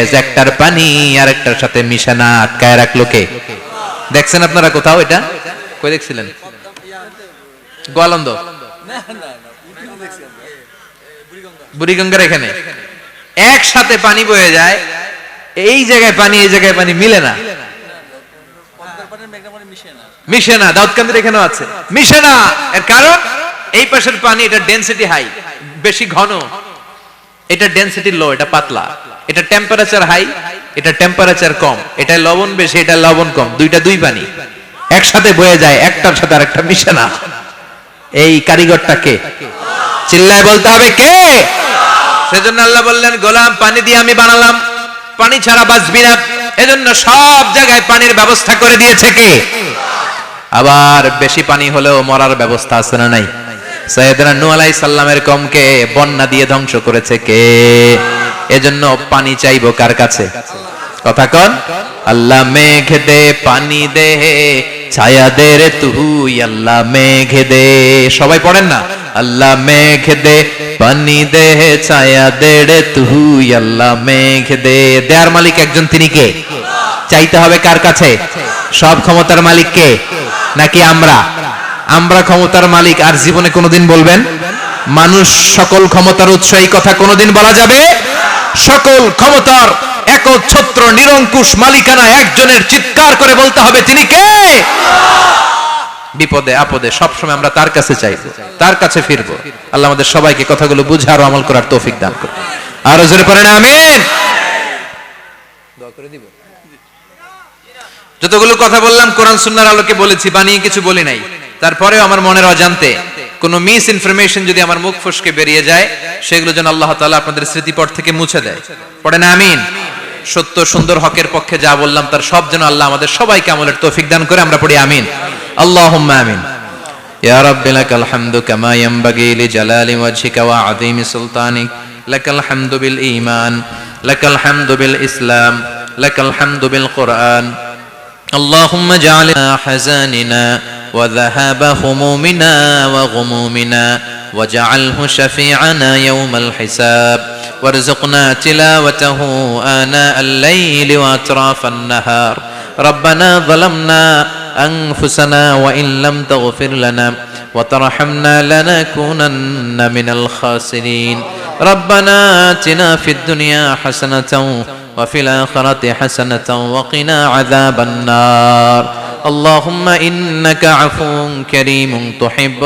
যে একটার পানি আর একটার সাথে মিশে না, আটকায় রাখলো কে? দেখছেন আপনারা কোথাও এটা? কই দেখছিলেন? গোয়ালন্দ, বুড়িগঙ্গার এখানে একসাথে পানি বয়ে যায়, এই জায়গায় পানি এই জায়গায় পানি মিলে না, মিশে না। দাউদকান্দির এখানেও আছে, মিশে না। এর কারণ এই পাশের পানি এটা ডেনসিটি হাই, বেশি ঘন, এটা ডেনসিটি লো, এটা পাতলা, এটা টেম্পারেচার হাই, এটা টেম্পারেচার কম, এটা লবণ বেশি, এটা লবণ কম, দুইটা দুই পানি একসাথে বয়ে যায়, একটার সাথে আরেকটা মিশে না। এই কারিগরটা কে? চিল্লায় বলতে হবে কে? সেজন্য আল্লাহ বললেন, গোলাম পানি দিয়ে আমি বানালাম, পানি ছাড়া বাঁচবি না, এজন্য সব জায়গায় পানির ব্যবস্থা করে দিয়েছে কে? আবার বেশি পানি হলেও মরার ব্যবস্থা আছে না নাই? সাইয়েদনা নূহ আলাইহিস সালামের কওমকে বন্যা দিয়ে ধ্বংস করেছে কে? এজন্য পানি চাইবো কার কাছে? কথা কন। আল্লাহ মেঘ দে পানি দে, ছায়া দে রে তুই আল্লাহ মেঘ দে। সবাই পড়েন না, আল্লাহ মেঘ দে পানি দে, ছায়া দে রে তুই আল্লাহ মেঘ দে। দেয়ার মালিক একজন, তিনি কে? চাইতে হবে কার কাছে? সব ক্ষমতার মালিক কে? নাকি আমরা? আমরা ক্ষমতার মালিক আর জীবনে কোনোদিন বলবেন? মানুষ সকল ক্ষমতার উৎস, এই কথা কোনোদিন বলা যাবে? সকল ক্ষমতার একচ্ছত্র নিরঙ্কুশ মালিকানা একজনের, চিৎকার করে বলতে হবে তিনি কে? বিপদে আপদে সবসময় আমরা তার কাছে চাইবো, তার কাছে ফিরবো। আল্লাহ আমাদের সবাইকে কথাগুলো বুঝে আর আমল করার তৌফিক দান করুন। আরো জোরে পড়েন আমিন। দোয়া করে দিব। যতগুলো কথা বললাম কোরআন সুন্নাহর আলোকে বলেছি, বানিয়ে কিছু বলি নাই। তারপরেও আমার মনের অজান্তে কোন মিস ইনফরমেশন যদি আমার মুখ ফসকে বেরিয়ে যায়, সেগুলো যেন আল্লাহ তাআলা আপনাদের স্মৃতিপট থেকে মুছে দেয়। পড়েন আমিন। সত্য সুন্দর হকের পক্ষে যা বললাম তার সব যেন আল্লাহ আমাদের সবাইকে আমলের তৌফিক দান করে। আমরা পড়ি আমিন। আল্লাহুম্মা আমিন। ইয়া রাব্বি লাকাল হামদু কামা ইয়ানবাগি লিজালালি ওয়াজহিকা ওয়া আযীমি সুলতানিক, লাকাল হামদু বিল ঈমান, লাকাল হামদু বিল ইসলাম, লাকাল হামদু বিল কুরআন। اللهم اجعل حزاننا وذهاب همومنا وغمومنا واجعله شفيعنا يوم الحساب وارزقنا تلاوته آناء الليل وأطراف النهار. ربنا ظلمنا أنفسنا وإن لم تغفر لنا وترحمنا لنكونن من الخاسرين. ربنا آتنا في الدنيا حسنة وفي الآخرة حسنة وقنا عذاب النار. اللهم إنك عفو كريم تحب